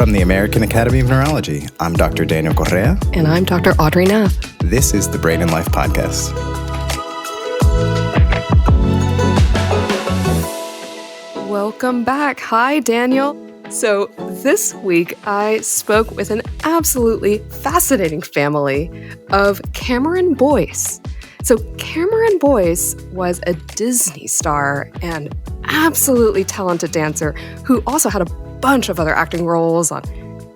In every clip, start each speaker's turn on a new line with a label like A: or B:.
A: From the American Academy of Neurology, I'm Dr. Daniel Correa.
B: And I'm Dr. Audrey Nath.
A: This is the Brain and Life Podcast.
B: Welcome back. Hi, Daniel. So this week, I spoke with an absolutely fascinating family of Cameron Boyce. So Cameron Boyce was a Disney star and absolutely talented dancer who also had a bunch of other acting roles on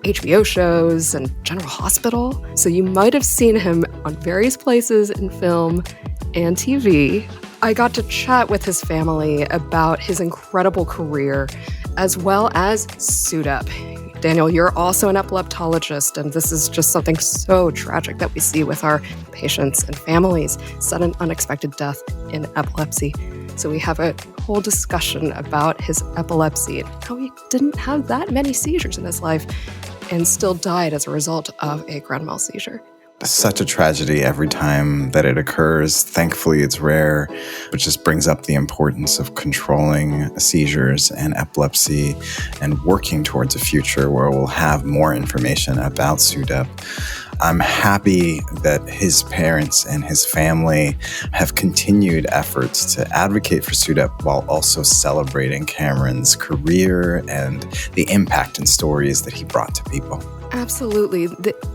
B: HBO shows and General Hospital. So you might have seen him on various places in film and TV. I got to chat with his family about his incredible career, as well as SUDEP. Daniel, you're also an epileptologist, and this is just something so tragic that we see with our patients and families, sudden unexpected death in epilepsy. So we have a whole discussion about his epilepsy and how he didn't have that many seizures in his life and still died as a result of a grand mal seizure.
A: Such a tragedy every time that it occurs. Thankfully, it's rare, but just brings up the importance of controlling seizures and epilepsy and working towards a future where we'll have more information about SUDEP. I'm happy that his parents and his family have continued efforts to advocate for SUDEP while also celebrating Cameron's career and the impact and stories that he brought to people.
B: Absolutely.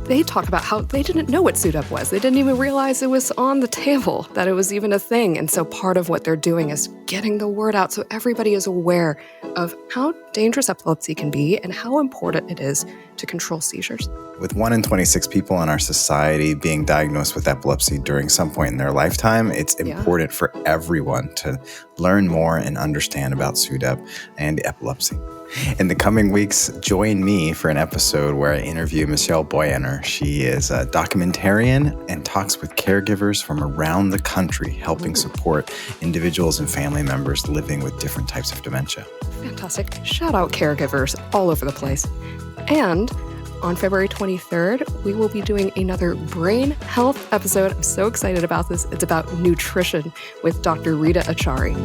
B: They talk about how they didn't know what SUDEP was. They didn't even realize it was on the table, that it was even a thing. And so part of what they're doing is getting the word out so everybody is aware of how dangerous epilepsy can be and how important it is to control seizures.
A: With 1 in 26 people in our society being diagnosed with epilepsy during some point in their lifetime, it's important for everyone to learn more and understand about SUDEP and epilepsy. In the coming weeks, join me for an episode where I interview Michelle Boyaner. She is a documentarian and talks with caregivers from around the country, helping support individuals and family members living with different types of dementia.
B: Fantastic. Shout out caregivers all over the place. And on February 23rd, we will be doing another brain health episode. I'm so excited about this. It's about nutrition with Dr. Rita Achari.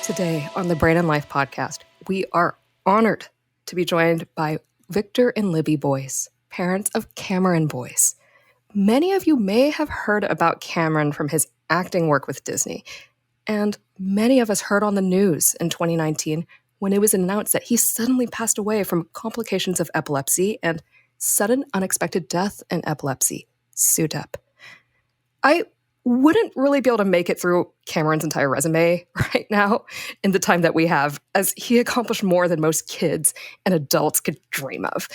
B: Today on the Brain and Life podcast, we are honored to be joined by Victor and Libby Boyce, parents of Cameron Boyce. Many of you may have heard about Cameron from his acting work with Disney, and many of us heard on the news in 2019 when it was announced that he suddenly passed away from complications of epilepsy and sudden unexpected death in epilepsy, SUDEP. I wouldn't really be able to make it through Cameron's entire resume right now in the time that we have, as he accomplished more than most kids and adults could dream of.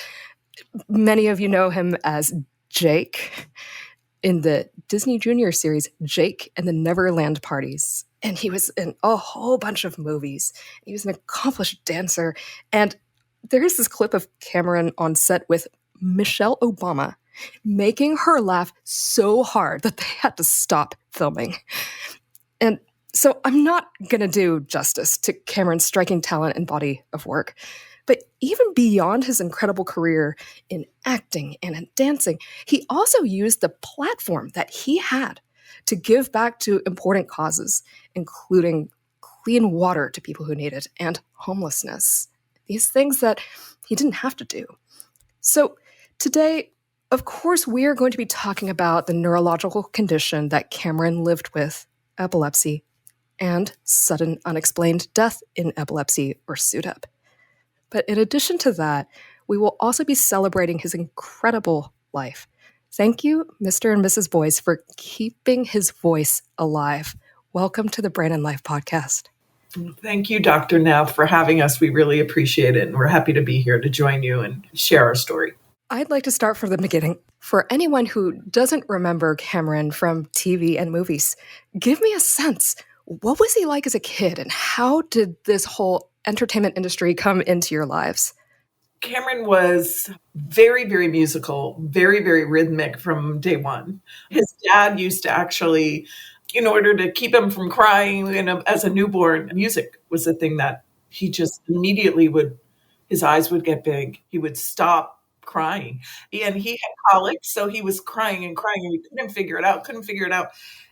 B: Many of you know him as Jake in the Disney Junior series, Jake and the Neverland Parties. And he was in a whole bunch of movies. He was an accomplished dancer. And there's this clip of Cameron on set with Michelle Obama, making her laugh so hard that they had to stop filming. And so I'm not going to do justice to Cameron's striking talent and body of work. But even beyond his incredible career in acting and in dancing, he also used the platform that he had to give back to important causes, including clean water to people who need it and homelessness. These things that he didn't have to do. So today, of course, we are going to be talking about the neurological condition that Cameron lived with, epilepsy, and sudden unexplained death in epilepsy, or SUDEP. But in addition to that, we will also be celebrating his incredible life. Thank you, Mr. and Mrs. Boyce, for keeping his voice alive. Welcome to the Brain and Life podcast.
C: Thank you, Dr. Nath, for having us. We really appreciate it, and we're happy to be here to join you and share our story.
B: I'd like to start from the beginning. For anyone who doesn't remember Cameron from TV and movies, give me a sense. What was he like as a kid, and how did this whole entertainment industry come into your lives?
C: Cameron was very, very musical, very, very rhythmic from day one. His dad used to actually, in order to keep him from crying as a newborn, music was the thing that he just immediately his eyes would get big. He would stop crying. And he had colic, so he was crying and crying, and he couldn't figure it out, couldn't figure it out.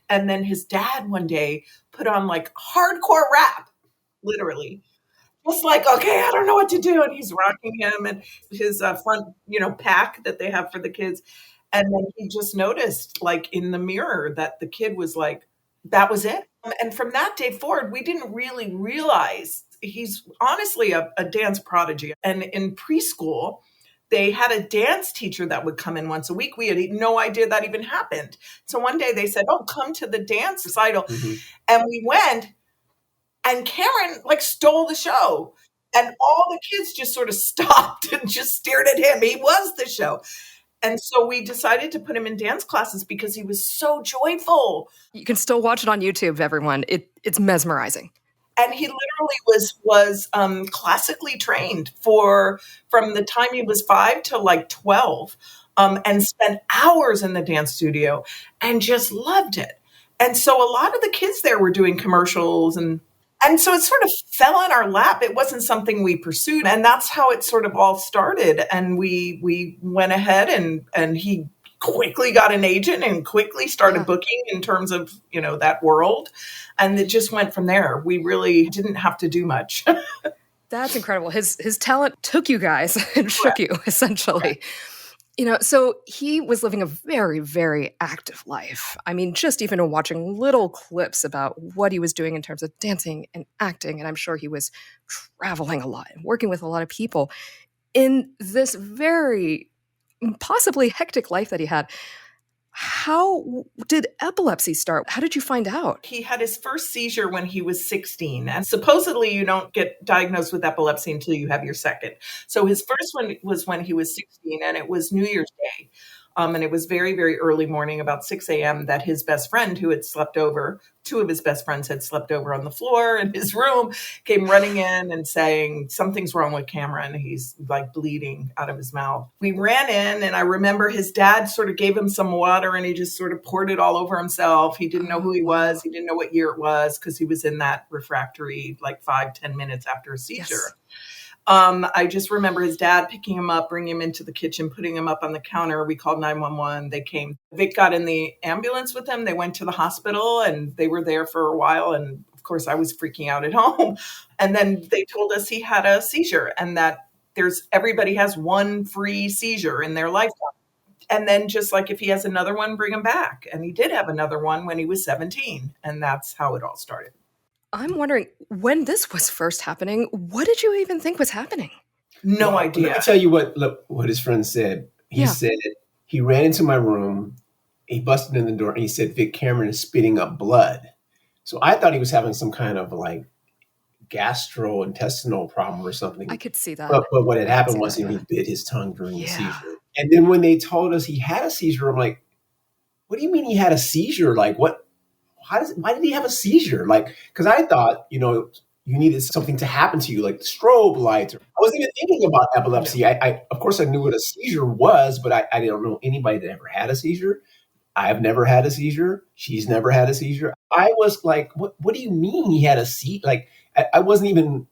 C: And then his dad one day put on like hardcore rap, literally. Just like, okay, I don't know what to do. And he's rocking him and his front, pack that they have for the kids. And then he just noticed, like in the mirror, that the kid was like, that was it. And from that day forward, we didn't really realize he's honestly a dance prodigy. And in preschool, they had a dance teacher that would come in once a week. We had no idea that even happened. So one day they said, oh, come to the dance recital. Mm-hmm. And we went. And Cameron like stole the show, and all the kids just sort of stopped and just stared at him. He was the show. And so we decided to put him in dance classes because he was so joyful.
B: You can still watch it on YouTube, everyone. It's mesmerizing.
C: And he literally was classically trained from the time he was 5 to like 12, and spent hours in the dance studio and just loved it. And so a lot of the kids there were doing commercials and so it sort of fell in our lap. It wasn't something we pursued. And that's how it sort of all started. And we went ahead and he quickly got an agent and quickly started booking in terms of, that world. And it just went from there. We really didn't have to do much.
B: That's incredible. His talent took you guys and shook you, essentially. So he was living a very, very active life. I mean, just even watching little clips about what he was doing in terms of dancing and acting, and I'm sure he was traveling a lot and working with a lot of people in this very possibly hectic life that he had. How did epilepsy start? How did you find out?
C: He had his first seizure when he was 16. And supposedly you don't get diagnosed with epilepsy until you have your second. So his first one was when he was 16, and it was New Year's Day. And it was very, very early morning, about 6 a.m., that his best friend who had slept over, two of his best friends had slept over on the floor in his room, came running in and saying, something's wrong with Cameron. He's like bleeding out of his mouth. We ran in, and I remember his dad sort of gave him some water, and he just sort of poured it all over himself. He didn't know who he was. He didn't know what year it was because he was in that refractory like 5-10 minutes after a seizure. Yes. I just remember his dad picking him up, bringing him into the kitchen, putting him up on the counter. We called 911. They came. Vic got in the ambulance with him. They went to the hospital, and they were there for a while. And of course, I was freaking out at home. And then they told us he had a seizure, and that everybody has one free seizure in their lifetime. And then just like if he has another one, bring him back. And he did have another one when he was 17. And that's how it all started.
B: I'm wondering, when this was first happening, what did you even think was happening?
C: No idea.
D: Let me tell you what his friend said. He said he ran into my room, he busted in the door, and he said, Vic, Cameron is spitting up blood. So I thought he was having some kind of like gastrointestinal problem or something.
B: I could see that.
D: But what had happened was he bit his tongue during the seizure. And then when they told us he had a seizure, I'm like, what do you mean he had a seizure? Like what? Why did he have a seizure? Like, because I thought, you needed something to happen to you, like strobe lights. I wasn't even thinking about epilepsy. I of course, I knew what a seizure was, but I didn't know anybody that ever had a seizure. I've never had a seizure. She's never had a seizure. I was like, what do you mean he had a seizure? Like, I wasn't even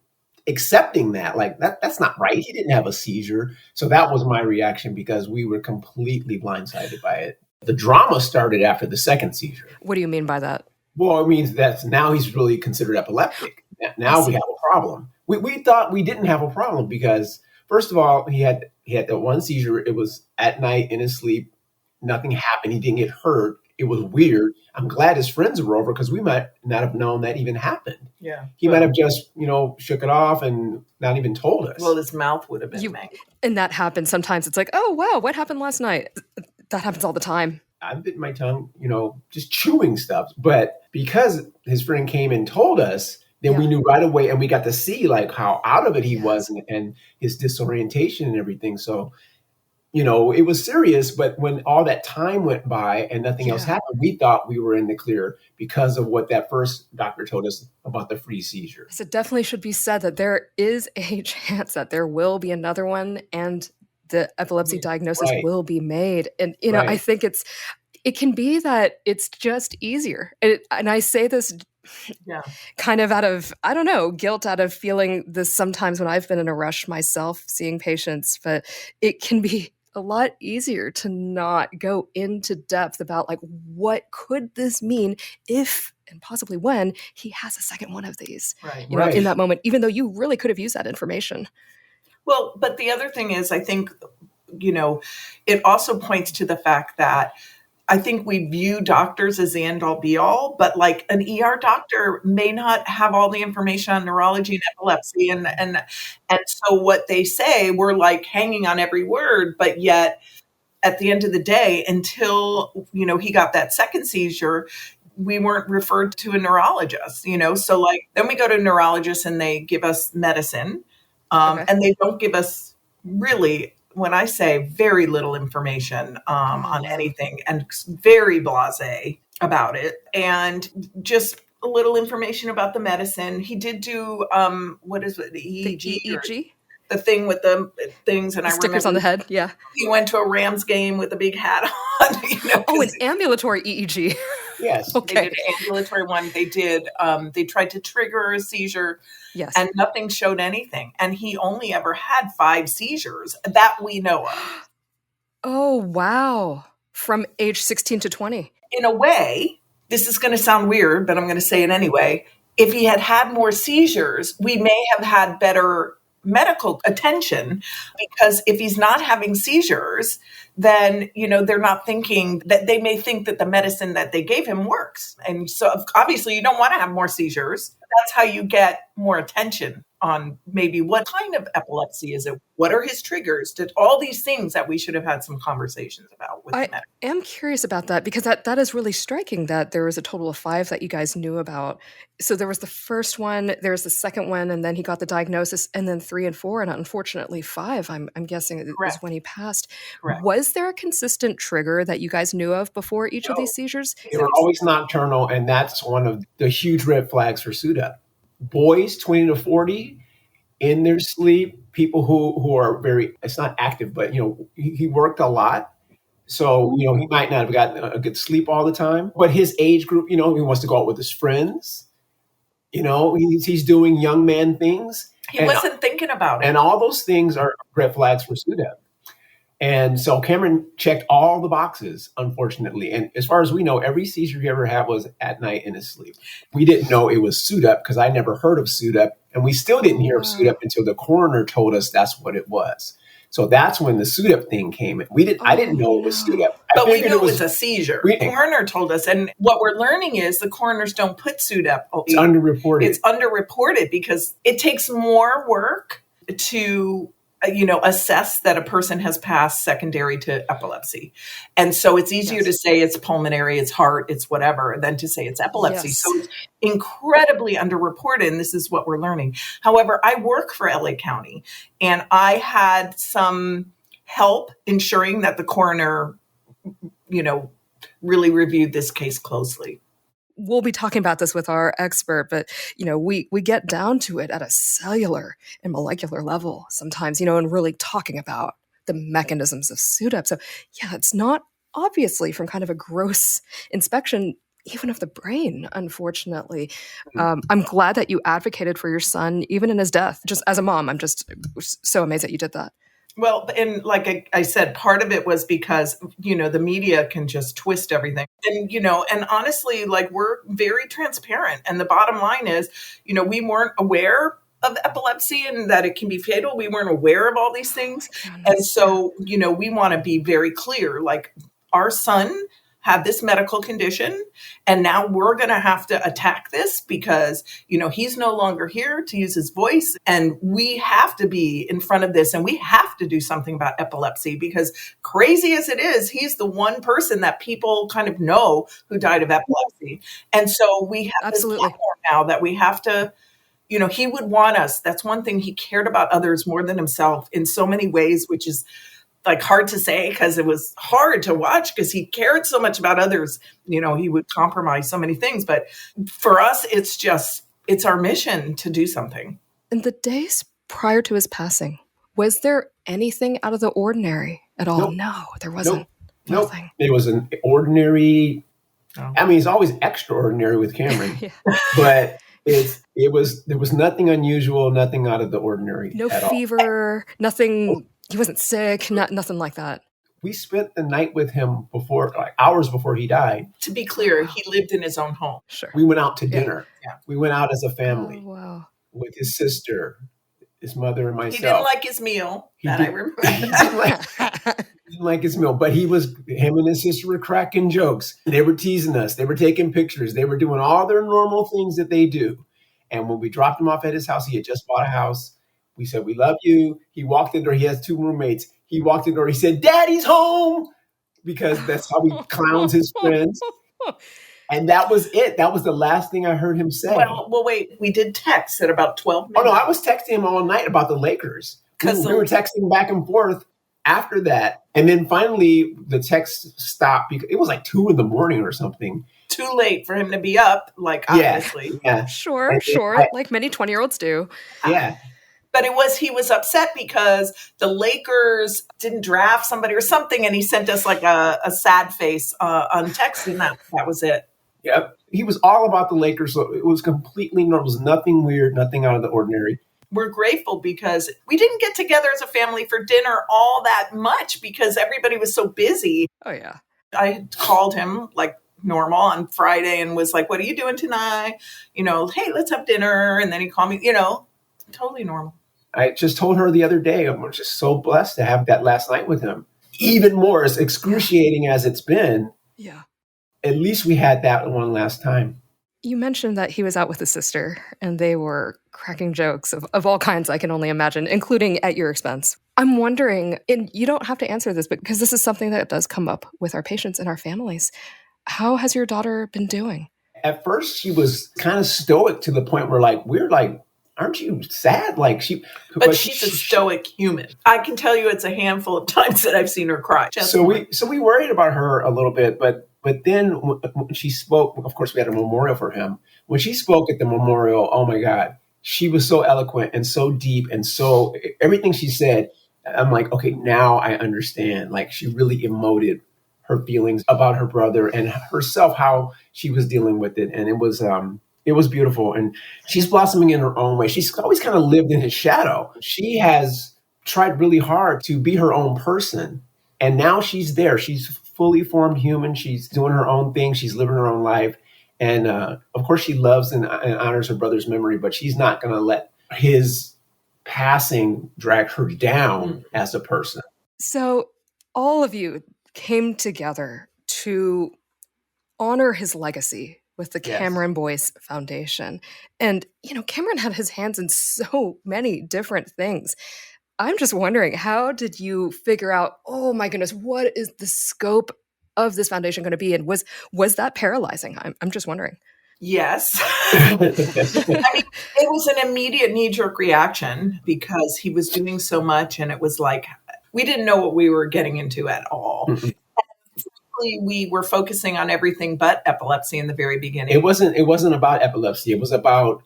D: accepting that. Like, that's not right. He didn't have a seizure. So that was my reaction because we were completely blindsided by it. The drama started after the second seizure.
B: What do you mean by that?
D: Well, it means that now he's really considered epileptic. Now we have a problem. We thought we didn't have a problem because, first of all, he had that one seizure. It was at night in his sleep. Nothing happened. He didn't get hurt. It was weird. I'm glad his friends were over because we might not have known that even happened.
C: Yeah.
D: He might have just, shook it off and not even told us.
C: Well, his mouth would have been mangled.
B: And that happens sometimes. It's like, oh, wow, what happened last night? That happens all the time.
D: I've bitten my tongue, just chewing stuff. But because his friend came and told us, then we knew right away, and we got to see like how out of it he was and his disorientation and everything. So, it was serious. But when all that time went by and nothing else happened, we thought we were in the clear because of what that first doctor told us about the free seizure.
B: So it definitely should be said that there is a chance that there will be another one, and the epilepsy diagnosis will be made. And, I think it can be that it's just easier. And I say this kind of out of, I don't know, guilt, out of feeling this sometimes when I've been in a rush myself, seeing patients, but it can be a lot easier to not go into depth about like what could this mean if and possibly when he has a second one of these, you know, in that moment, even though you really could have used that information.
C: Well, but the other thing is, I think, you know, it also points to the fact that I think we view doctors as the end all be all, but like an ER doctor may not have all the information on neurology and epilepsy. And so what they say, we're like hanging on every word, but yet at the end of the day, until, you know, he got that second seizure, we weren't referred to a neurologist, you know? So like, then we go to a neurologist and they give us medicine, and they don't give us really, when I say very little information on anything, and very blasé about it, and just a little information about the medicine. He did do, what is it, the EEG?
B: The EEG?
C: The thing with the things, and
B: the stickers on the head, yeah.
C: He went to a Rams game with a big hat on. You know,
B: an ambulatory EEG.
D: Yes.
C: Okay. They did an ambulatory one. They did. They tried to trigger a seizure.
B: Yes.
C: And nothing showed anything. And he only ever had 5 seizures that we know of.
B: Oh, wow. From age 16 to 20.
C: In a way, this is going to sound weird, but I'm going to say it anyway. If he had had more seizures, we may have had better medical attention, because if he's not having seizures, then, you know, they're not thinking that, they may think that the medicine that they gave him works. And so obviously you don't want to have more seizures. That's how you get more attention on maybe what kind of epilepsy is it? What are his triggers? Did all these things that we should have had some conversations about with the medical.
B: I am curious about that, because that is really striking that there was a total of 5 that you guys knew about. So there was the first one, there's the second one, and then he got the diagnosis, and then 3 and 4, and unfortunately 5, I'm guessing it was when he passed.
C: Correct.
B: Was there a consistent trigger that you guys knew of before each of these seizures?
D: They were always nocturnal, and that's one of the huge red flags for SUDEP. Boys 20 to 40 in their sleep, people who are very, it's not active, but, you know, he worked a lot. So, you know, he might not have gotten a good sleep all the time, but his age group, you know, he wants to go out with his friends. You know, he's doing young man things.
C: He wasn't thinking about it.
D: And all those things are red flags for SUDEP. And so Cameron checked all the boxes, unfortunately. And as far as we know, every seizure he ever had was at night in his sleep. We didn't know it was SUDEP because I never heard of SUDEP. And we still didn't hear of SUDEP until the coroner told us that's what it was. So that's when the SUDEP thing came in. I didn't know it was SUDEP.
C: But we knew it was a seizure. The coroner told us. And what we're learning is the coroners don't put SUDEP.
D: It's underreported.
C: It's underreported because it takes more work to, you know, assess that a person has passed secondary to epilepsy. And so it's easier to say it's pulmonary, it's heart, it's whatever, than to say it's epilepsy.
B: Yes.
C: So it's incredibly underreported, and this is what we're learning. However, I work for LA County, and I had some help ensuring that the coroner, you know, really reviewed this case closely.
B: We'll be talking about this with our expert, but, you know, we get down to it at a cellular and molecular level sometimes, you know, and really talking about the mechanisms of SUDEP. So, yeah, it's not obviously from kind of a gross inspection, even of the brain, unfortunately. I'm glad that you advocated for your son, even in his death. Just as a mom, I'm just so amazed that you did that.
C: Well, and like I said, part of it was because, you know, the media can just twist everything. And, you know, and honestly, like, we're very transparent. And the bottom line is, you know, we weren't aware of epilepsy and that it can be fatal. We weren't aware of all these things. And so, you know, we want to be very clear, like, our son had this medical condition, and now we're going to have to attack this because, you know, he's no longer here to use his voice, and we have to be in front of this, and we have to do something about epilepsy because, crazy as it is, he's the one person that people kind of know who died of epilepsy. And so we have this platform now that we have to, you know, he would want us. That's one thing. He cared about others more than himself in so many ways, which is like hard to say because it was hard to watch because he cared so much about others. You know, he would compromise so many things. But for us, it's our mission to do something.
B: In the days prior to his passing, was there anything out of the ordinary at all?
D: Nope.
B: No, there wasn't.
D: Nope.
B: Nothing.
D: It was an ordinary. I mean, it's always extraordinary with Cameron, but there was nothing unusual, nothing out of the ordinary.
B: No
D: at
B: fever,
D: all.
B: nothing He wasn't sick, nothing like that.
D: We spent the night with him hours before he died.
C: To be clear, he lived in his own home.
B: Sure.
D: We went out to dinner.
C: Yeah.
D: We went out as a family.
B: Oh, wow.
D: With his sister, his mother, and myself.
C: He didn't like his meal. I remember.
D: He didn't like his meal, but him and his sister were cracking jokes. They were teasing us. They were taking pictures. They were doing all their normal things that they do. And when we dropped him off at his house, he had just bought a house. We said, "We love you." He walked in the door. He has 2 roommates. He walked in the door. He said, "Daddy's home," because that's how he clowns his friends. And that was it. That was the last thing I heard him say.
C: Well, wait. We did text at about 12
D: Oh,
C: minutes.
D: no, I was texting him all night about the Lakers. We were texting back and forth after that. And then finally, the text stopped because it was like 2 in the morning or something.
C: Too late for him to be up, obviously.
D: Yeah.
B: Sure. Like many 20-year-olds do.
D: Yeah.
C: But he was upset because the Lakers didn't draft somebody or something, and he sent us like a sad face on text, and that was it.
D: Yep. He was all about the Lakers, so it was completely normal. It was nothing weird, nothing out of the ordinary.
C: We're grateful because we didn't get together as a family for dinner all that much because everybody was so busy.
B: Oh, yeah.
C: I called him like normal on Friday and was like, "What are you doing tonight? Hey, let's have dinner." And then he called me, totally normal.
D: I just told her the other day, I'm just so blessed to have that last night with him. Even more, as excruciating as it's been, at least we had that one last time.
B: You mentioned that he was out with his sister, and they were cracking jokes of all kinds, I can only imagine, including at your expense. I'm wondering, and you don't have to answer this, but because this is something that does come up with our patients and our families, how has your daughter been doing?
D: At first, she was kind of stoic to the point where we're like, "Aren't you sad?" But
C: she's a stoic human. I can tell you it's a handful of times that I've seen her cry.
D: So we worried about her a little bit, but then when she spoke, of course we had a memorial for him. When she spoke at the memorial, oh my God, she was so eloquent and so deep and so everything she said, I'm like, okay, now I understand. Like she really emoted her feelings about her brother and herself, how she was dealing with it. And it was beautiful. And she's blossoming in her own way. She's always kind of lived in his shadow. She has tried really hard to be her own person. And now she's there. She's fully formed human. She's doing her own thing. She's living her own life. And of course, she loves and honors her brother's memory, but she's not going to let his passing drag her down as a person.
B: So all of you came together to honor his legacy with the Cameron Boyce Foundation. And, Cameron had his hands in so many different things. I'm just wondering, how did you figure out, oh my goodness, what is the scope of this foundation going to be? And was that paralyzing? I'm just wondering.
C: Yes. I mean, it was an immediate knee-jerk reaction because he was doing so much and it was like, we didn't know what we were getting into at all. Mm-hmm. We were focusing on everything but epilepsy in the very beginning.
D: It wasn't about epilepsy. It was about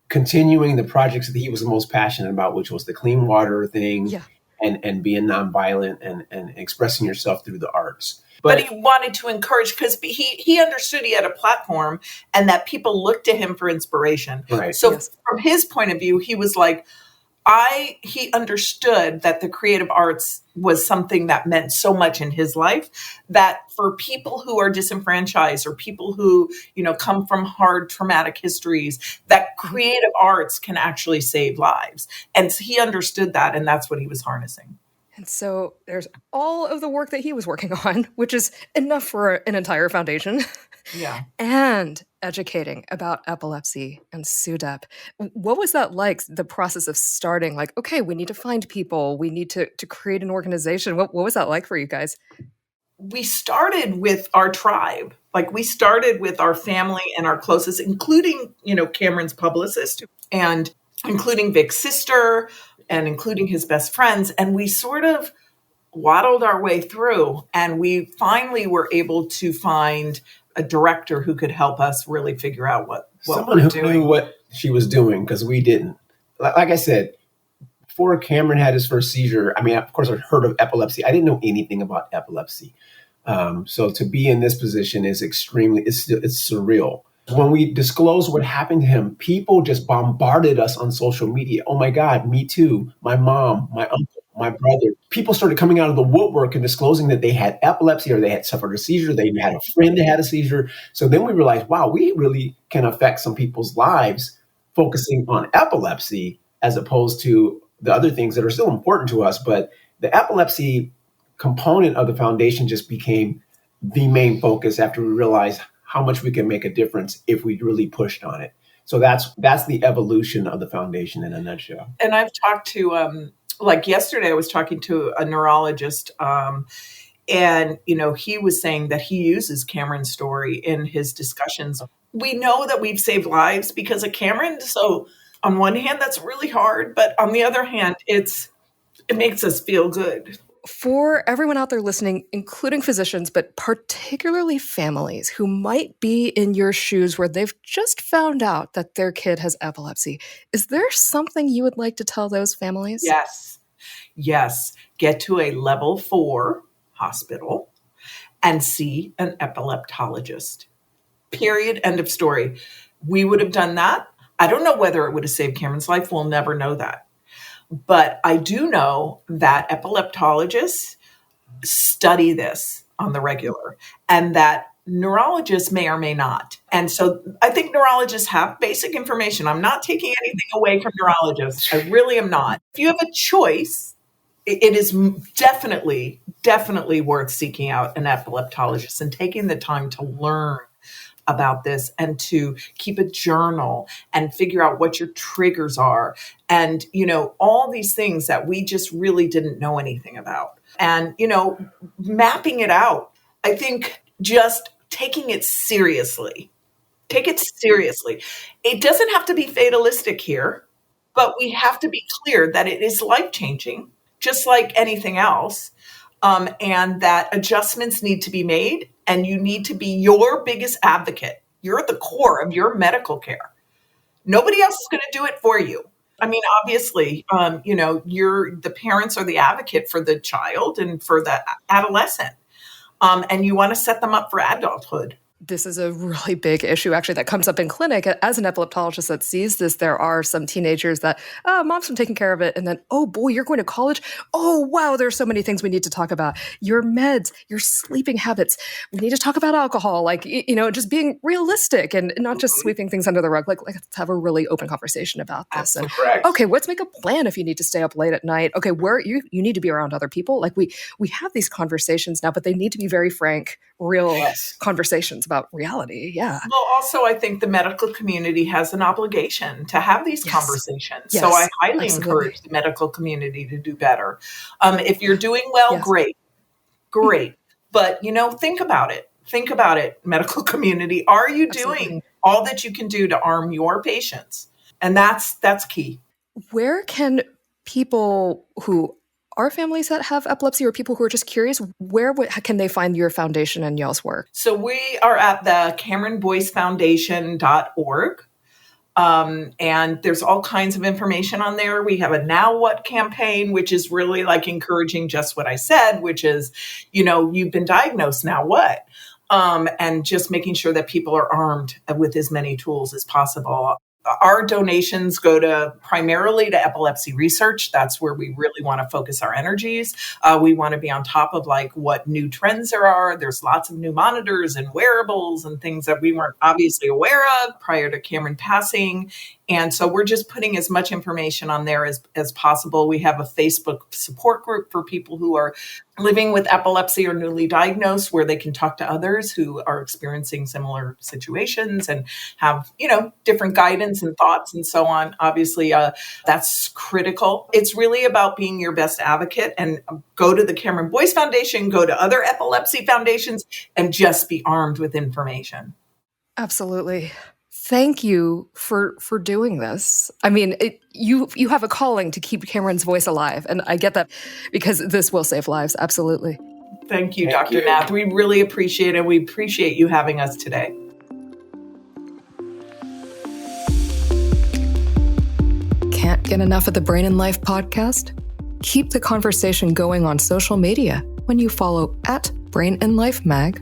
D: continuing the projects that he was the most passionate about, which was the clean water thing and being nonviolent and expressing yourself through the arts.
C: But he wanted to encourage because he understood he had a platform and that people looked to him for inspiration.
D: Right.
C: So from his point of view, he was like, he understood that the creative arts was something that meant so much in his life that for people who are disenfranchised or people who, come from hard traumatic histories, that creative arts can actually save lives. And so he understood that, and that's what he was harnessing.
B: And so there's all of the work that he was working on, which is enough for an entire foundation.
C: Yeah.
B: And educating about epilepsy and SUDEP. What was that like, the process of starting? Like, okay, we need to find people. We need to create an organization. What was that like for you guys?
C: We started with our tribe. Like we started with our family and our closest, including, Cameron's publicist and including Vic's sister and including his best friends. And we sort of waddled our way through and we finally were able to find a director who could help us really figure out what
D: someone who knew what she was doing, because we didn't. Like I said, before Cameron had his first seizure, I mean, of course, I'd heard of epilepsy. I didn't know anything about epilepsy. So to be in this position is it's surreal. When we disclosed what happened to him, people just bombarded us on social media. Oh my God, me too. My mom, my uncle, my brother, people started coming out of the woodwork and disclosing that they had epilepsy or they had suffered a seizure. They had a friend that had a seizure. So then we realized, wow, we really can affect some people's lives focusing on epilepsy as opposed to the other things that are still important to us. But the epilepsy component of the foundation just became the main focus after we realized how much we can make a difference if we really pushed on it. So that's the evolution of the foundation in a nutshell.
C: And I've talked to, like yesterday, I was talking to a neurologist, and, he was saying that he uses Cameron's story in his discussions. We know that we've saved lives because of Cameron. So on one hand, that's really hard. But on the other hand, it makes us feel good.
B: For everyone out there listening, including physicians, but particularly families who might be in your shoes where they've just found out that their kid has epilepsy, is there something you would like to tell those families?
C: Yes. Get to a level 4 hospital and see an epileptologist. Period. End of story. We would have done that. I don't know whether it would have saved Cameron's life. We'll never know that. But I do know that epileptologists study this on the regular and that neurologists may or may not. And so I think neurologists have basic information. I'm not taking anything away from neurologists. I really am not. If you have a choice, it is definitely worth seeking out an epileptologist and taking the time to learn about this and to keep a journal and figure out what your triggers are. And, all these things that we just really didn't know anything about. And, mapping it out. I think just taking it seriously. Take it seriously. It doesn't have to be fatalistic here, but we have to be clear that it is life-changing, just like anything else, and that adjustments need to be made. And you need to be your biggest advocate. You're at the core of your medical care. Nobody else is going to do it for you. I mean, obviously, the parents are the advocate for the child and for the adolescent. And you want to set them up for adulthood.
B: This is a really big issue, actually, that comes up in clinic. As an epileptologist that sees this, there are some teenagers that, mom's been taking care of it. And then, oh boy, you're going to college? Oh, wow, there's so many things we need to talk about. Your meds, your sleeping habits. We need to talk about alcohol, just being realistic and not just sweeping things under the rug. Let's have a really open conversation about this.
C: And, correct.
B: Okay, let's make a plan if you need to stay up late at night. Okay, where you need to be around other people. We have these conversations now, but they need to be very frank, real conversations about reality. Yeah.
C: Well, also, I think the medical community has an obligation to have these conversations.
B: Yes.
C: So I highly encourage the medical community to do better. If you're doing well, great. But, think about it. Think about it, medical community. Are you doing all that you can do to arm your patients? And that's key.
B: Where can people who are families that have epilepsy or people who are just curious, where can they find your foundation and y'all's work?
C: So we are at the CameronBoyceFoundation.org. And there's all kinds of information on there. We have a Now What campaign, which is really encouraging just what I said, which is, you've been diagnosed, now what? And just making sure that people are armed with as many tools as possible. Our donations go primarily to epilepsy research. That's where we really want to focus our energies. We want to be on top of what new trends there are. There's lots of new monitors and wearables and things that we weren't obviously aware of prior to Cameron passing. And so we're just putting as much information on there as possible. We have a Facebook support group for people who are living with epilepsy or newly diagnosed, where they can talk to others who are experiencing similar situations and have, different guidance and thoughts and so on. Obviously, that's critical. It's really about being your best advocate, and go to the Cameron Boyce Foundation, go to other epilepsy foundations, and just be armed with information.
B: Absolutely. Thank you for doing this. I mean, you have a calling to keep Cameron's voice alive, and I get that because this will save lives. Absolutely.
C: Thank you, Dr. Nath. We really appreciate it. We appreciate you having us today.
B: Can't get enough of the Brain and Life podcast? Keep the conversation going on social media when you follow @Brain and Life Mag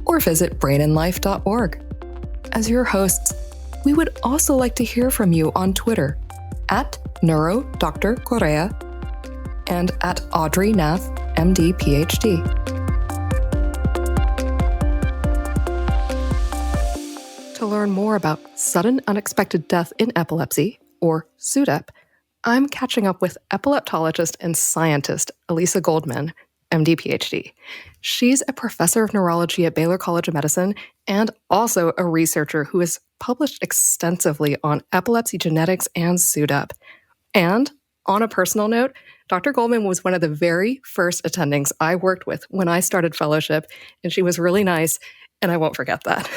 B: or visit brainandlife.org. As your hosts, we would also like to hear from you on Twitter @NeuroDrCorrea and at Audrey Nath, MD, PhD. To learn more about sudden unexpected death in epilepsy, or SUDEP, I'm catching up with epileptologist and scientist Alica Goldman, MD, PhD. She's a professor of neurology at Baylor College of Medicine and also a researcher who has published extensively on epilepsy genetics and SUDEP. And on a personal note, Dr. Goldman was one of the very first attendings I worked with when I started fellowship, and she was really nice, and I won't forget that.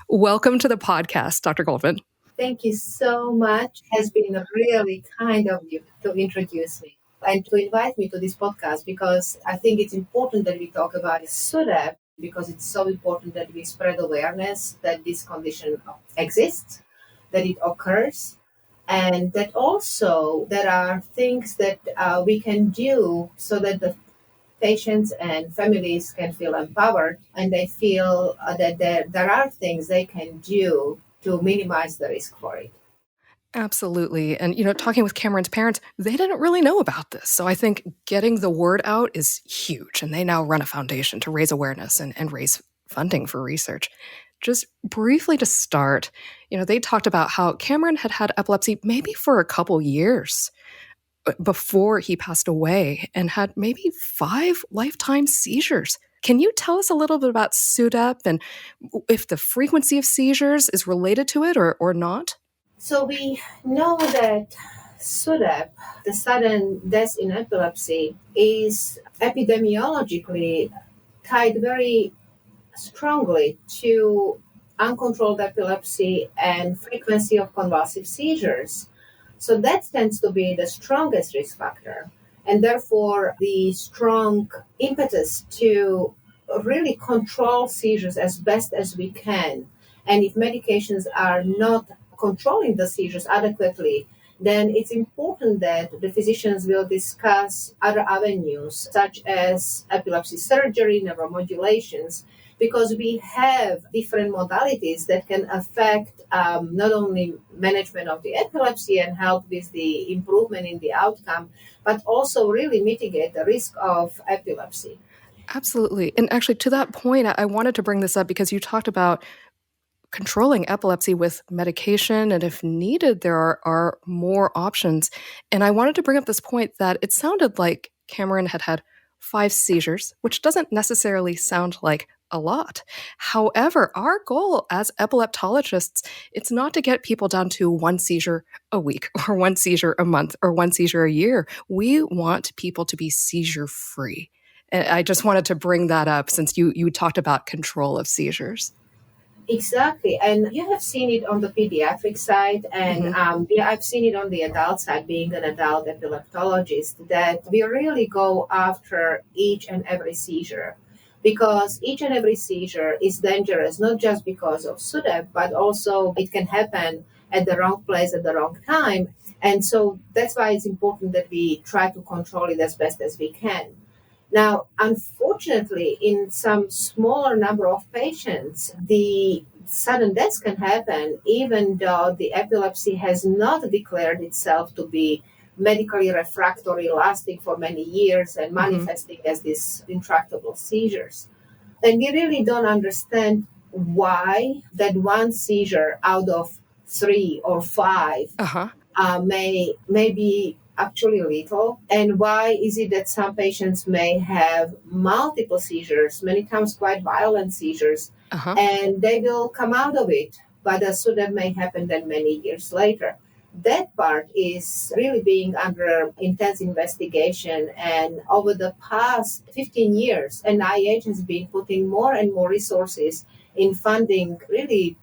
B: Welcome to the podcast, Dr. Goldman.
E: Thank you so much. It has been really kind of you to introduce me and to invite me to this podcast, because I think it's important that we talk about SUDEP, because it's so important that we spread awareness that this condition exists, that it occurs, and that also there are things that we can do so that the patients and families can feel empowered and they feel that there are things they can do to minimize the risk for it.
B: Absolutely. And, talking with Cameron's parents, they didn't really know about this. So I think getting the word out is huge. And they now run a foundation to raise awareness and raise funding for research. Just briefly to start, they talked about how Cameron had had epilepsy maybe for a couple years before he passed away and had maybe 5 lifetime seizures. Can you tell us a little bit about SUDEP and if the frequency of seizures is related to it or not?
E: So we know that SUDEP, the sudden death in epilepsy, is epidemiologically tied very strongly to uncontrolled epilepsy and frequency of convulsive seizures. So that tends to be the strongest risk factor, and therefore the strong impetus to really control seizures as best as we can. And if medications are not controlling the seizures adequately, then it's important that the physicians will discuss other avenues, such as epilepsy surgery, neuromodulations, because we have different modalities that can affect not only management of the epilepsy and help with the improvement in the outcome, but also really mitigate the risk of epilepsy.
B: Absolutely. And actually, to that point, I wanted to bring this up because you talked about controlling epilepsy with medication, and if needed, there are more options. And I wanted to bring up this point that it sounded like Cameron had had 5 seizures, which doesn't necessarily sound like a lot. However, our goal as epileptologists, it's not to get people down to 1 seizure a week or 1 seizure a month or 1 seizure a year. We want people to be seizure-free. And I just wanted to bring that up since you talked about control of seizures.
E: Exactly. And you have seen it on the pediatric side, and I've seen it on the adult side, being an adult epileptologist, that we really go after each and every seizure, because each and every seizure is dangerous, not just because of SUDEP, but also it can happen at the wrong place at the wrong time. And so that's why it's important that we try to control it as best as we can. Now, unfortunately, in some smaller number of patients, the sudden deaths can happen even though the epilepsy has not declared itself to be medically refractory, lasting for many years and manifesting as these intractable seizures. And we really don't understand why that 1 seizure out of 3 or 5 may be actually lethal, and why is it that some patients may have multiple seizures, many times quite violent seizures, and they will come out of it, but the SUDEP may happen then many years later. That part is really being under intense investigation, and over the past 15 years, NIH has been putting more and more resources in funding really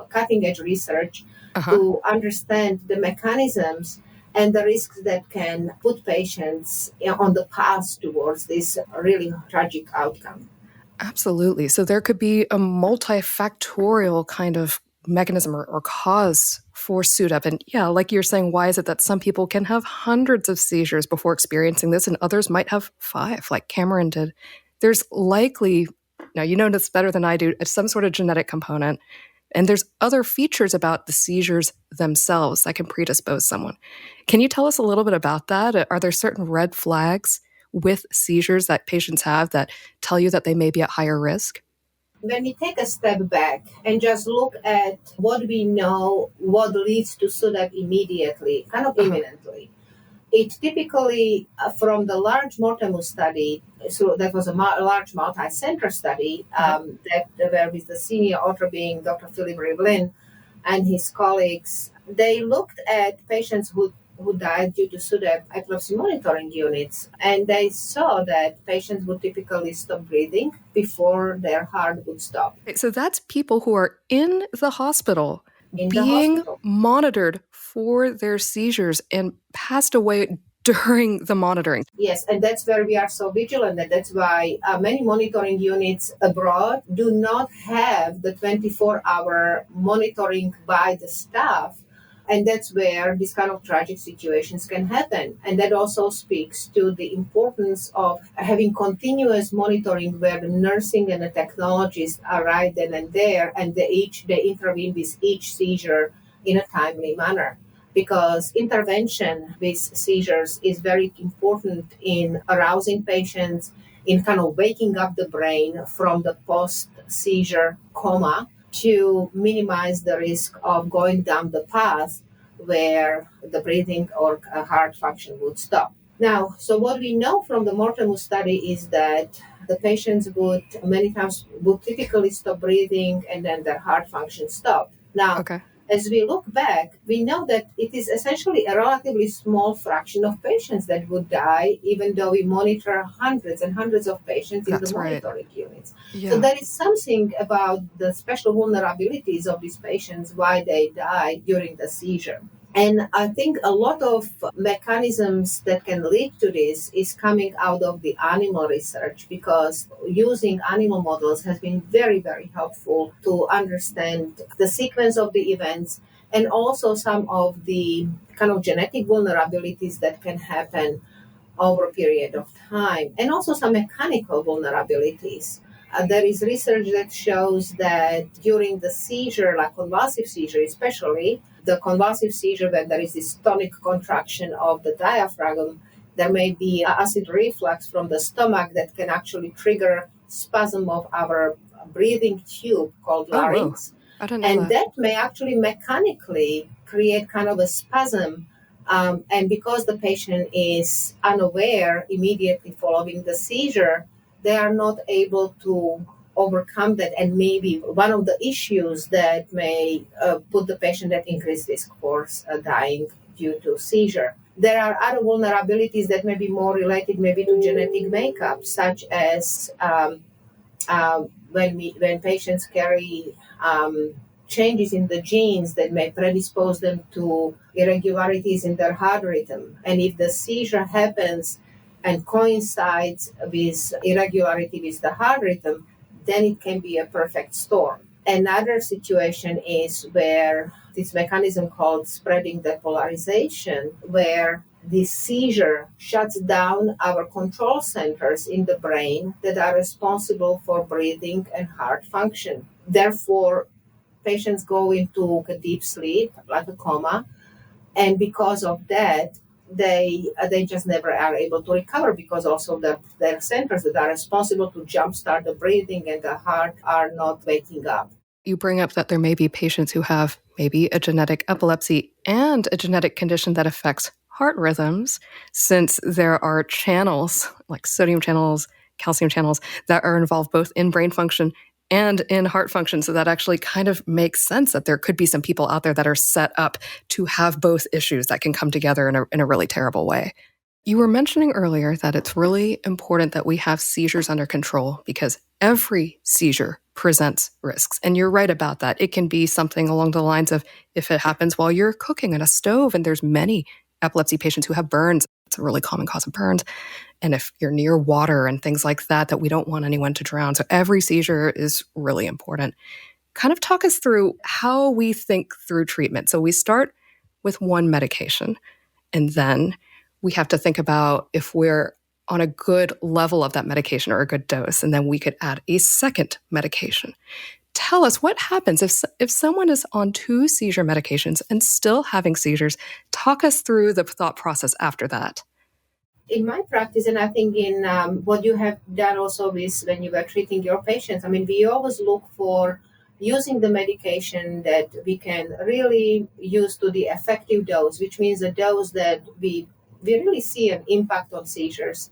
E: cutting-edge research to understand the mechanisms and the risks that can put patients on the path towards this really tragic outcome.
B: Absolutely. So there could be a multifactorial kind of mechanism or cause for SUDEP. And yeah, like you're saying, why is it that some people can have hundreds of seizures before experiencing this and others might have 5, like Cameron did? There's likely, now you know this better than I do, some sort of genetic component. And there's other features about the seizures themselves that can predispose someone. Can you tell us a little bit about that? Are there certain red flags with seizures that patients have that tell you that they may be at higher risk?
E: When we take a step back and just look at what we know, what leads to SUDEP immediately, kind of imminently, it typically, from the large Mortimer study, so that was a large multi-center study, where with the senior author being Dr. Philip Rivlin and his colleagues, they looked at patients who died due to SUDEP epilepsy monitoring units, and they saw that patients would typically stop breathing before their heart would stop.
B: So that's people who are in the hospital being monitored for their seizures and passed away during the monitoring.
E: Yes, and that's where we are so vigilant, and that's why many monitoring units abroad do not have the 24-hour monitoring by the staff. And that's where these kind of tragic situations can happen. And that also speaks to the importance of having continuous monitoring where the nursing and the technologists are right then and there, and they intervene with each seizure in a timely manner. Because intervention with seizures is very important in arousing patients, in kind of waking up the brain from the post-seizure coma, to minimize the risk of going down the path where the breathing or heart function would stop. Now, so what we know from the Mortimer study is that the patients would typically stop breathing and then their heart function stopped. Now, as we look back, we know that it is essentially a relatively small fraction of patients that would die, even though we monitor hundreds and hundreds of patients in the monitoring units. Yeah. So there is something about the special vulnerabilities of these patients, why they die during the seizure. And I think a lot of mechanisms that can lead to this is coming out of the animal research, because using animal models has been very, very helpful to understand the sequence of the events and also some of the kind of genetic vulnerabilities that can happen over a period of time, and also some mechanical vulnerabilities. There is research that shows that during the seizure, like convulsive seizure especially, the convulsive seizure when there is this tonic contraction of the diaphragm, there may be acid reflux from the stomach that can actually trigger spasm of our breathing tube called larynx. And that may actually mechanically create kind of a spasm. And because the patient is unaware immediately following the seizure, they are not able to overcome that, and maybe one of the issues that may put the patient at increased risk for dying due to seizure. There are other vulnerabilities that may be more related maybe to genetic makeup, such as when patients carry changes in the genes that may predispose them to irregularities in their heart rhythm. And if the seizure happens and coincides with irregularity with the heart rhythm, then it can be a perfect storm. Another situation is where this mechanism called spreading depolarization, where the seizure shuts down our control centers in the brain that are responsible for breathing and heart function. Therefore, patients go into a deep sleep, like a coma, and because of that, they just never are able to recover, because also their centers that are responsible to jumpstart the breathing and the heart are not waking up.
B: You bring up that there may be patients who have maybe a genetic epilepsy and a genetic condition that affects heart rhythms, since there are channels like sodium channels, calcium channels that are involved both in brain function and in heart function. So that actually kind of makes sense that there could be some people out there that are set up to have both issues that can come together in a really terrible way. You were mentioning earlier that it's really important that we have seizures under control because every seizure presents risks. And you're right about that. It can be something along the lines of if it happens while you're cooking on a stove, and there's many epilepsy patients who have burns. It's a really common cause of burns. And if you're near water and things like that we don't want anyone to drown. So every seizure is really important. Kind of talk us through how we think through treatment. So we start with one medication, and then we have to think about if we're on a good level of that medication or a good dose, and then we could add a second medication. tell us what happens if someone is on 2 seizure medications and still having seizures. Talk us through the thought process after that.
E: In my practice, and I think in what you have done also with when you were treating your patients, I mean, we always look for using the medication that we can really use to the effective dose, which means a dose that we really see an impact on seizures,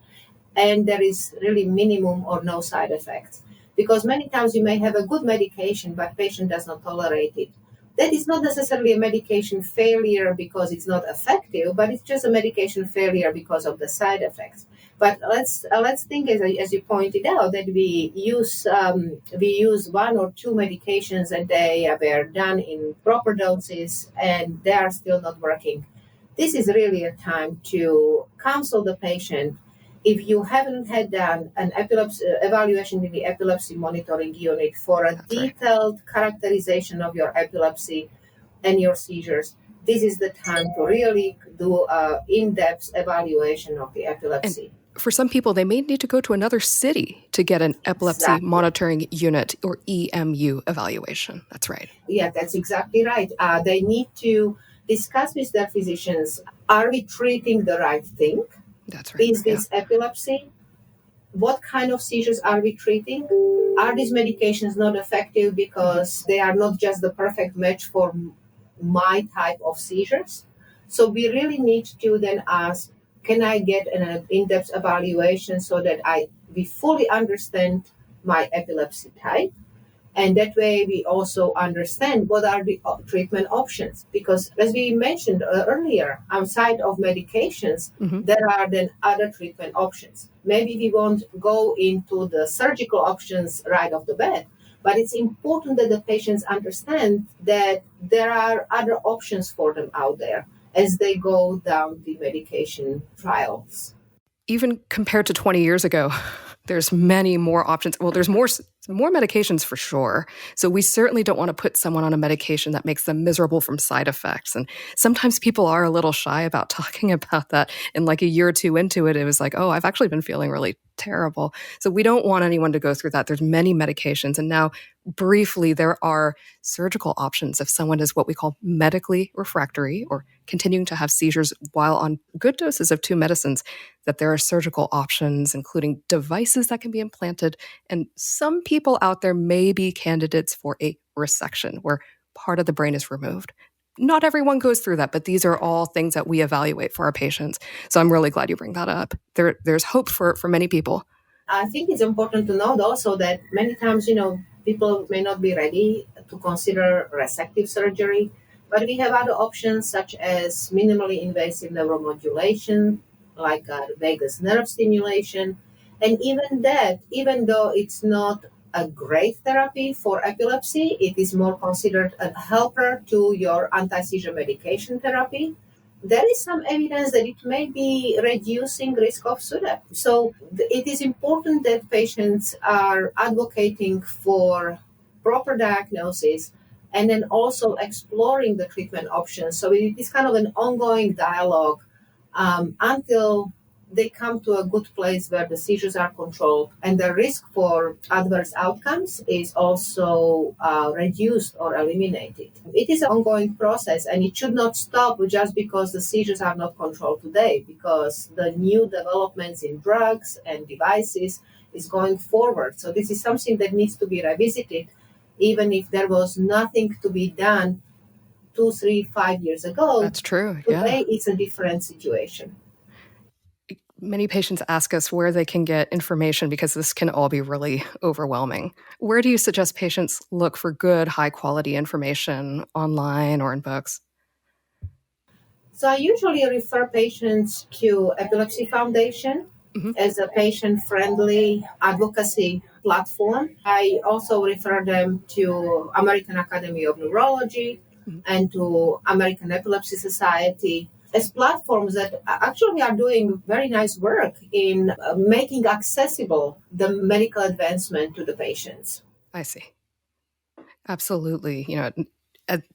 E: and there is really minimum or no side effects. Because many times you may have a good medication, but patient does not tolerate it. That is not necessarily a medication failure because it's not effective, but it's just a medication failure because of the side effects. But let's think, as you pointed out, that we use 1 or 2 medications and they were done in proper doses and they are still not working. This is really a time to counsel the patient. If you haven't had done an epilepsy evaluation in the epilepsy monitoring unit for a detailed characterization of your epilepsy and your seizures, this is the time to really do an in-depth evaluation of the epilepsy.
B: And for some people, they may need to go to another city to get an epilepsy monitoring unit or EMU evaluation. That's right.
E: Yeah, that's exactly right. They need to discuss with their physicians, are we treating the right thing?
B: That's right.
E: Is this epilepsy? What kind of seizures are we treating? Are these medications not effective because they are not just the perfect match for my type of seizures? So we really need to then ask, can I get an in-depth evaluation so that we fully understand my epilepsy type? And that way we also understand what are the treatment options. Because as we mentioned earlier, outside of medications, there are then other treatment options. Maybe we won't go into the surgical options right off the bat, but it's important that the patients understand that there are other options for them out there as they go down the medication trials.
B: Even compared to 20 years ago, there's many more options. Well, there's more medications for sure. So we certainly don't want to put someone on a medication that makes them miserable from side effects. And sometimes people are a little shy about talking about that. And like a year or 2 into it, it was like, oh, I've actually been feeling really terrible. So we don't want anyone to go through that. There's many medications. And now, briefly, there are surgical options if someone is what we call medically refractory or continuing to have seizures while on good doses of 2 medicines, that there are surgical options, including devices that can be implanted. And some people out there may be candidates for a resection where part of the brain is removed. Not everyone goes through that, but these are all things that we evaluate for our patients. So I'm really glad you bring that up. There's hope for many people.
E: I think it's important to note also that many times, people may not be ready to consider resective surgery, but we have other options such as minimally invasive neuromodulation, like vagus nerve stimulation. And even that, even though it's not a great therapy for epilepsy, it is more considered a helper to your anti-seizure medication therapy. There is some evidence that it may be reducing risk of SUDEP. So it is important that patients are advocating for proper diagnosis and then also exploring the treatment options. So it is kind of an ongoing dialogue until they come to a good place where the seizures are controlled and the risk for adverse outcomes is also reduced or eliminated. It is an ongoing process and it should not stop just because the seizures are not controlled today, because the new developments in drugs and devices is going forward. So this is something that needs to be revisited, even if there was nothing to be done 2, 3, 5 years ago.
B: That's true.
E: Today it's a different situation.
B: Many patients ask us where they can get information because this can all be really overwhelming. Where do you suggest patients look for good, high-quality information online or in books?
E: So I usually refer patients to Epilepsy Foundation as a patient-friendly advocacy platform. I also refer them to American Academy of Neurology and to American Epilepsy Society as platforms that actually are doing very nice work in making accessible the medical advancement to the patients.
B: I see. Absolutely.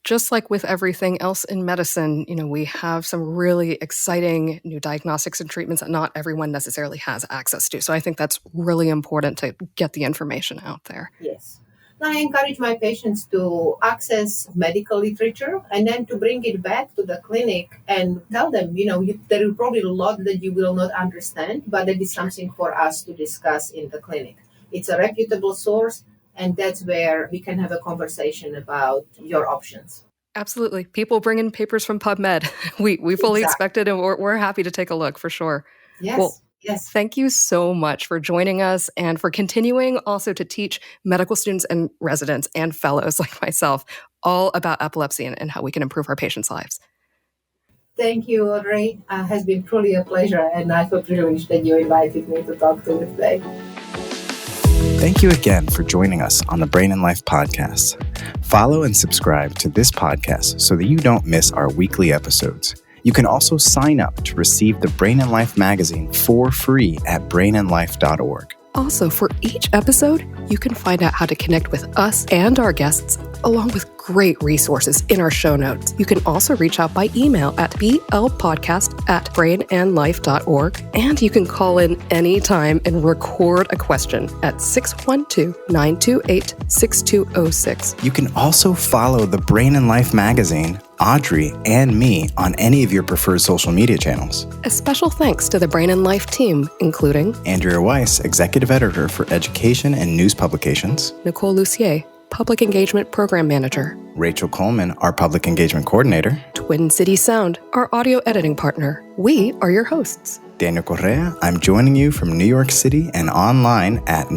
B: Just like with everything else in medicine, we have some really exciting new diagnostics and treatments that not everyone necessarily has access to. So I think that's really important to get the information out there.
E: Yes. I encourage my patients to access medical literature and then to bring it back to the clinic and tell them, there is probably a lot that you will not understand, but it is something for us to discuss in the clinic. It's a reputable source, and that's where we can have a conversation about your options.
B: Absolutely. People bring in papers from PubMed. We fully expect it, and we're happy to take a look for sure.
E: Yes.
B: Well,
E: yes.
B: Thank you so much for joining us and for continuing also to teach medical students and residents and fellows like myself all about epilepsy and how we can improve our patients' lives.
E: Thank you, Audrey. It has been truly a pleasure, and I feel privileged that you invited me to talk to you today.
A: Thank you again for joining us on the Brain and Life podcast. Follow and subscribe to this podcast so that you don't miss our weekly episodes. You can also sign up to receive the Brain and Life magazine for free at brainandlife.org.
B: Also, for each episode, you can find out how to connect with us and our guests, along with great resources in our show notes. You can also reach out by email at blpodcast@brainandlife.org, and you can call in anytime and record a question at 612-928-6206.
A: You can also follow the Brain and Life magazine, Audrey, and me on any of your preferred social media channels.
B: A special thanks to the Brain and Life team, including
A: Andrea Weiss, Executive Editor for Education and News Publications,
B: Nicole Lucier, Public Engagement Program Manager,
A: Rachel Coleman, our Public Engagement Coordinator,
B: Twin City Sound, our audio editing partner. We are your hosts.
A: Daniel Correa, I'm joining you from New York City and online at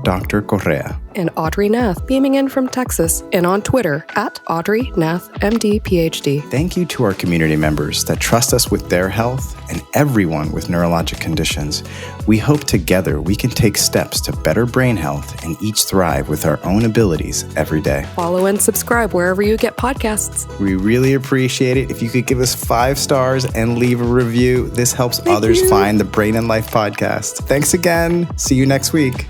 A: Dr. Correa.
B: And Audrey Nath, beaming in from Texas and on Twitter at Audrey Nath, MD, PhD.
A: Thank you to our community members that trust us with their health and everyone with neurologic conditions. We hope together we can take steps to better brain health and each thrive with our own abilities every day.
B: Follow and subscribe wherever you get podcasts.
A: We really appreciate it if you could give us 5 stars and leave a review. This helps others find the Brain and Life podcast. Thanks again. See you next week.